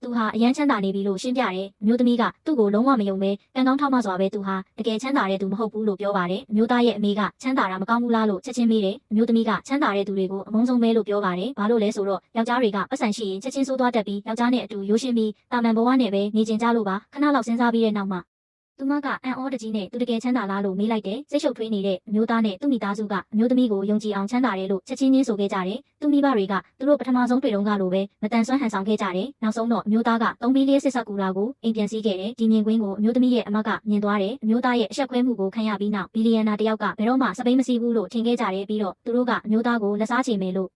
သူဟာအရန်ချမ်းသာနေပြီလို့ရှင်းပြတယ်။မျိုးသမီးကသူ့ကိုလုံးဝမယုံပဲကံကောင်းထောက်မစွာပဲသူဟာတကယ်ချမ်းသာတဲ့သူမဟုတ်ဘူးလို့ပြောပါတယ်။မျိုးသားရဲ့အမေကချမ်းသာတာမကောင်းဘူးလားလို့ချက်ချင်းမေးတယ်။မျိုးသမီးကချမ်းသာတဲ့သူတွေကိုအမုန်းဆုံးပဲလို့ပြောပါတယ်။ဘာလို့လဲဆိုတော့ယောက်ျားတွေကပတ်စံရှိရင်ချက်ချင်းဆိုးသွားတတ်ပြီးယောက်ျားနဲ့အတူရိုးရှင်းပြီးတာမန်ဘဝနဲ့ပဲနေကျင်ကြလို့ပါခဏလောက်စဉ်းစားပြီးတဲ့နောက်မှာသူမကအံ့ဩတကြီးနဲ့သူတကယ်ချမ်းသာလားလို့မေးလိုက်တယ်စိတ်ရှုပ်ထွေးနေတဲ့အမျိုးသားနဲ့သူ့မိသားစုကအမျိုးသမီးကိုယုံကြည်အောင်ချမ်းသာတယ်လို့ချက်ချင်းချင်းဆိုခဲ့ကြတယ်သူမိဘတွေကသူတို့ပထမဆုံးတွေ့တုန်းကလိုပဲမတန်ဆွမ်းဟန်ဆောင်ခဲ့ကြတယ်နောက်ဆုံးတော့အမျိုးသားက3ဘီလီစစ်ဆက်ကူလာကိုအိမ်ပြန်စီးခဲ့တယ်ဒီမြင်ကွင်းကိုအမျိုးသမီးရဲ့အမကမြင်သွားတယ်အမျိုးသားရဲ့အဆက်ခွဲမှုကိုခံရပြီးနောက်ဘီလီယံနာတယောက်ကဘယ်တော့မှစပိန်မစီးဘူးလို့ထင်ခဲ့ကြတယ်ပြီးတော့သူတို့ကအမျိုးသားကိုလက်စားချေမယ်လို့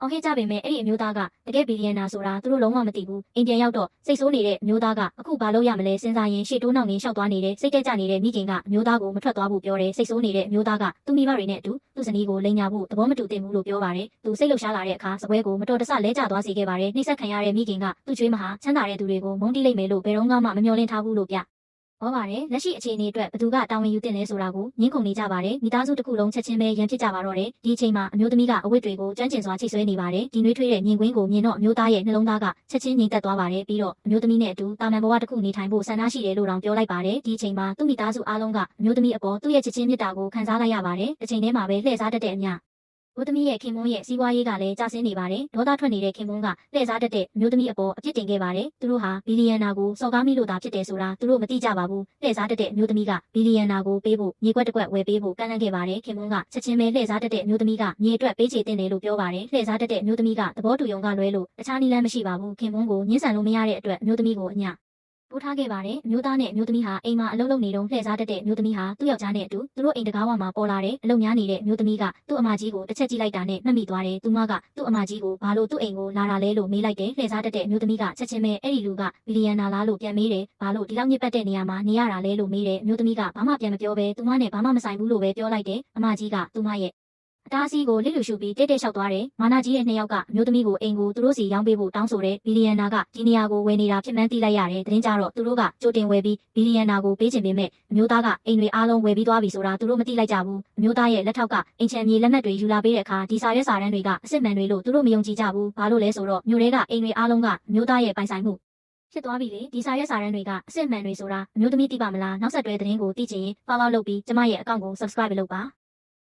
အောင်ခဲ့ကြပေမဲ့အဲ့ဒီအမျိုးသားကတကယ်ဘီလီယံနာဆိုတာသူတို့လုံးဝမသိဘူးအိမ်ပြန်ရောက်တော့စိတ်ဆိုးနေတဲ့အမျိုးသားကအခုဘာလုပ်ရမလဲစဉ်းစားရင်ရှေ့တိုးနောက်ငင်းလျှောက်သွားနေတဲ့စိတ်တက်ကြနေတဲ့မိခင်ကအမျိုးသားကိုမထွက်သွားဖို့ပြောတယ်စိတ်ဆိုးနေတဲ့အမျိုးသားကသူ့မိဘတွေနဲ့အတူသူ့ဇနီးကိုလိန်ညာဖို့သဘောမတူသင့်ဘူးလို့ပြောပါတယ်သူစိတ်လှုပ်ရှားလာတဲ့အခါစပွဲကိုမတော်တဆလဲကျသွားစေခဲ့ပါတယ်နှိမ့်ဆက်ခံရတဲ့မိခင်ကသူ့ချွေးမဟာချမ်းသာတဲ့သူတွေကိုမုန်းတီးလိုက်မယ်လို့ဘယ်တော့မှမမျှော်လင့်ထားဘူးလို့ပြဟောပါတယ်လက်ရှိအခြေအနေအတွက်ဘသူကတာဝန်ယူတင်လဲဆိုတာကိုညှင်းခုန်နေကြပါတယ်မိသားစုတစ်ခုလုံးချက်ချင်းပဲရန်ဖြစ်ကြပါတော့တယ်ဒီအချိန်မှာအမျိုးသမီးကအဝတ်တွေကိုကျွမ်းကျင်စွာချိတ်ဆွဲနေပါတယ်ဒီနှွေးထွေးတဲ့မြင်ကွင်းကိုမြင်တော့အမျိုးသားရဲ့နှလုံးသားကချက်ချင်းငြိမ်သက်သွားပါတယ်ပြီးတော့အမျိုးသမီးနဲ့အတူတာမန်ဘဝတစ်ခုနေထိုင်ဖို့ဆန္ဒရှိတယ်လို့တောင်ပြောလိုက်ပါတယ်ဒီအချိန်မှာသူ့မိသားစုအားလုံးကအမျိုးသမီးအပေါ်သူ့ရဲ့ချစ်ချင်းမေတ္တာကိုခံစားလိုက်ရပါတယ်တစ်ချိန်တည်းမှာပဲလှည့်စားတတ်တဲ့အမျှဘိုးသမီးရဲ့ခင်မွန်းရဲ့စီးပွားရေးကလည်းကျဆင်းနေပါတယ်ဒေါသထွက်နေတဲ့ခင်မွန်းကလှည့်စားတတ်တဲ့အမျိုးသမီးအပေါ်အပြစ်တင်ခဲ့ပါတယ်သူတို့ဟာဘီလီယံနာကိုစော်ကားမိလို့သာဖြစ်တယ်ဆိုတာသူတို့မသိကြပါဘူးလှည့်စားတတ်တဲ့အမျိုးသမီးကဘီလီယံနာကိုပေးဖို့မြေကွက်တစ်ကွက်ဝယ်ပေးဖို့ကန့်လန့်ခဲ့ပါတယ်ခင်မွန်းကချက်ချင်းပဲလှည့်စားတတ်တဲ့အမျိုးသမီးကမြေအတွက်ပေးချေတင်တယ်လို့ပြောပါတယ်လှည့်စားတတ်တဲ့အမျိုးသမီးကသဘောတူရုံကလွဲလို့တခြားနည်းလမ်းမရှိပါဘူးခင်မွန်းကိုညှင်းဆန်လို့မရတဲ့အတွက်အမျိုးသမီးကိုအညပို့ထားခဲ့ပါတယ်အမျိုးသားနဲ့အမျိုးသမီးဟာအိမ်မှာအလုပ်လုပ်နေတော့လှည့်စားတတ်တဲ့အမျိုးသမီးဟာသူ့ယောက်ျားနဲ့အတူသူတို့အိမ်တကားဝမှာပေါ်လာတဲ့အလုပ်များနေတဲ့အမျိုးသမီးကသူ့အမကြီးကိုတစ်ချက်ကြည့်လိုက်တာနဲ့မှတ်မိသွားတယ်သူမကသူ့အမကြီးကိုဘာလို့သူ့အိမ်ကိုလာတာလဲလို့မေးလိုက်တယ်လှည့်စားတတ်တဲ့အမျိုးသမီးကချက်ချင်းပဲအဲ့ဒီလူကဘီလီယံနာလားလို့ပြန်မေးတယ်ဘာလို့ဒီလောက်ညစ်ပတ်တဲ့နေရာမှာနေရတာလဲလို့မေးတယ်အမျိုးသမီးကဘာမှပြန်မပြောဘဲသူမနဲ့ဘာမှမဆိုင်ဘူးလို့ပဲပြောလိုက်တယ်အမကြီးကသူမရဲ့အတားအဆီးကိုလစ်လူရှုပြီးတိတ်တိတ်လျှောက်သွားတယ်။မာနာကြီးရဲ့နှစ်ယောက်ကအမျိုးသမီးကိုအိမ်ကိုသူတို့စီရောင်းပေးဖို့တောင်းဆိုတဲ့ဘီလီယံနာကဒီနေရာကိုဝယ်နေတာဖြစ်မှန်းသိလိုက်ရတယ်။သတင်းကြတော့သူတို့ကကြိုတင်ဝယ်ပြီးဘီလီယံနာကိုပေးချင်ပေမဲ့အမျိုးသားကအိမ်တွေအားလုံးဝယ်ပြီးသွားပြီဆိုတာသူတို့မသိလိုက်ကြဘူး။အမျိုးသားရဲ့လက်ထောက်ကအိမ်ချမ်းမြေလက်မှတ်တွေယူလာပေးတဲ့အခါဒီစာရွက်စာတမ်းတွေကအစစ်မှန်တွေလို့သူတို့မယုံကြည်ကြဘူး။ဘာလို့လဲဆိုတော့မြို့တွေကအိမ်တွေအားလုံးကအမျိုးသားရဲ့ပိုင်ဆိုင်မှုဖြစ်သွားပြီလေဒီစာရွက်စာတမ်းတွေကအစစ်မှန်တွေဆိုတာအမျိုးသမီးသိပါမလားနောက်ဆက်တွဲသတင်းကိုသိချင်ရင် follow လုပ်ပြီးကျမရဲ့အကောင့်ကို subscribe လုပ်ပါ